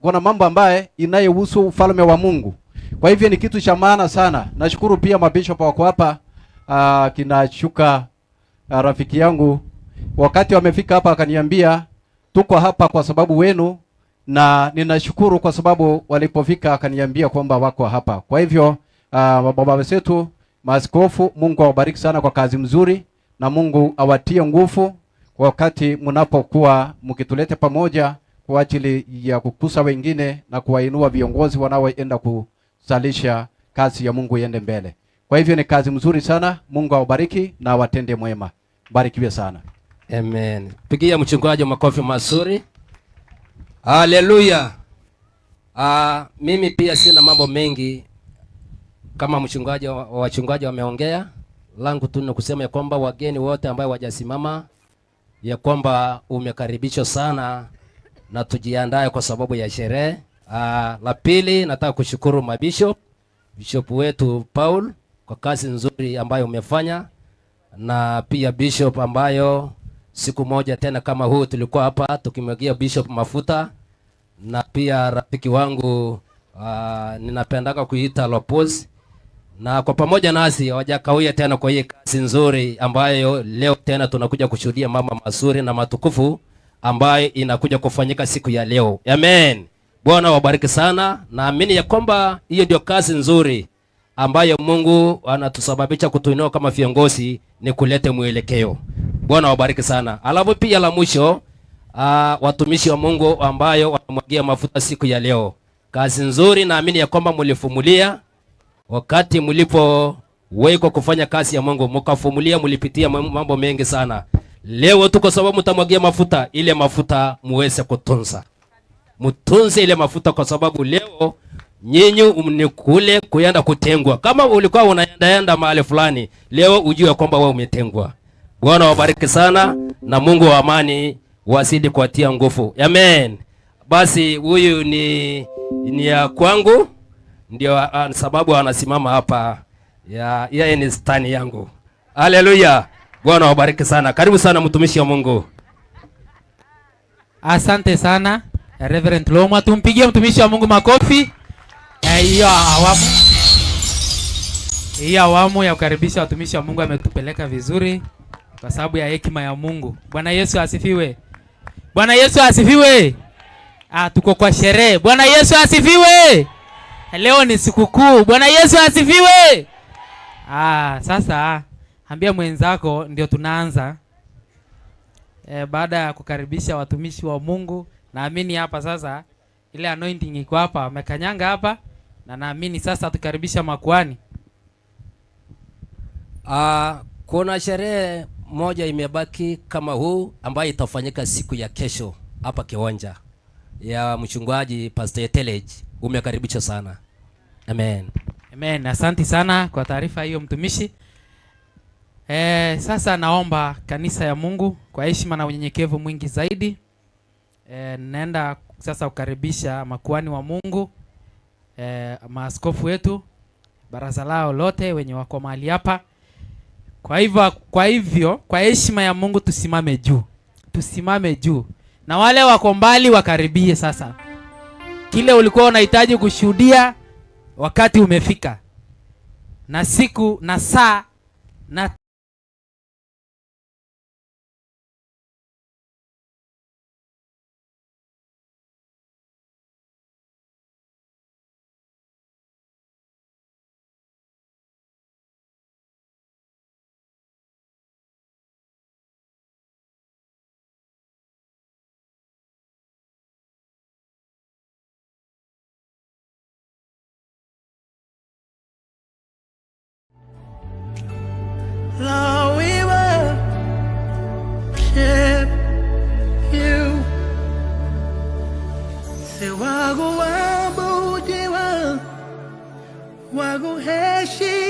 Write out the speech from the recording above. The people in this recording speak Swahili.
kuna mambo ambaye inayohusu ufalme wa Mungu. Kwa hivyo ni kitu cha maana sana. Nashukuru pia mabishop wako hapa, kinashuka rafiki yangu wakati wamefika hapa akaniambia tuko hapa kwa sababu wenu, na ninashukuru kwa sababu walipofika akaniambia kwamba wako hapa. Kwa hivyo baba wetu maaskofu, Mungu awabariki sana kwa kazi mzuri, na Mungu awatie nguvu kwa wakati mnapokuwa mkitulete pamoja kwa ajili ya kukusa wengine na kuwainua viongozi wanaoenda kusalisha kazi ya Mungu iende mbele. Kwa hivyo ni kazi mzuri sana. Mungu awabariki na watende mwema. Barikiwe sana. Amen. Pigia mchungaji makofi mazuri. Haleluya. Mimi pia sina mambo mengi kama mchungaji wachungaji wameongea. Langu tu ni kusema ya kwamba wageni wote ambao wajasimama ya kwamba umekaribishwa sana na tujiandae kwa sababu ya sherehe. La pili nataka kushukuru Bishop wetu Paul kwa kazi nzuri ambayo umefanya, na pia Bishop ambayo siku moja tena kama huu tulikuwa hapa tukimwagia Bishop mafuta, na pia rafiki wangu ninapendaka kuita Lopez, na kwa pamoja nasi hawajakawia tena kwa hii kazi nzuri ambayo leo tena tunakuja kushuhudia mama mazuri na matukufu ambayo inakuja kufanyika siku ya leo. Amen. Bwana wabariki sana. Naamini ya kwamba hiyo ndio kazi nzuri ambayo Mungu anatusababisha kutuinua kama viongozi, ni kulete mwelekeo. Bwana wabariki sana. Alafu pia la mwisho, watumishi wa Mungu ambayo wanamwagia mafuta siku ya leo. Kazi nzuri, naamini ya kwamba mlifumulia wakati mlipowekwa kufanya kazi ya Mungu, mkafumulia, mlipitia mambo mengi sana. Leo tu kwa sababu mtamwagia mafuta, ile mafuta muweze kutunza. Mtunze ile mafuta kwa sababu leo nyinyi mnikule kuenda kutengwa. Kama ulikuwa unaenda mahali fulani, leo ujue kwamba wewe umetengwa. Bwana wabariki sana, na Mungu wa amani wazidi kuatia nguvu. Amen. Basi huyu ni ya kwangu, ndio sababu anasimama hapa. Yeye ni stani yangu. Haleluya. Bwana wabariki sana. Karibu sana mtumishi wa Mungu. Asante sana Reverend Loma, tumpigie mtumishi wa Mungu makofi. Hiyo awamu ya kukaribisha watumishi wa Mungu ametupeleka vizuri kwa sababu ya hekima ya Mungu. Bwana Yesu asifiwe. Bwana Yesu asifiwe. Tuko kwa sherehe. Bwana Yesu asifiwe. Leo ni sikukuu. Bwana Yesu asifiwe. Sasa ambia mwenzako ndio tunaanza. Baada ya kukaribisha watumishi wa Mungu, naamini hapa sasa ile anointing iko hapa, wamekanyanga hapa, na naamini sasa tukaribisha makuhani. Kuna sherehe moja imebaki kama huu ambayo itafanyika siku ya kesho hapa kiwanja ya mchungaji Pastor Telege. Umekaribishwa sana. Amen. Amen. Asante sana kwa taarifa hiyo mtumishi. Sasa naomba kanisa ya Mungu kwa heshima na unyenyekevu mwingi zaidi, naenda sasa kukaribisha makuhani wa Mungu, maaskofu wetu, baraza lao lote wenye wako mahali hapa. Kwa hivyo kwa heshima ya Mungu tusimame juu. Tusimame juu. Na wale wako mbali wakaribie sasa. Kile ulikuwa unahitaji kushuhudia wakati umefika. Na siku na saa na Lord, we worship you. Say wagu wabudiwa, wagu heshi.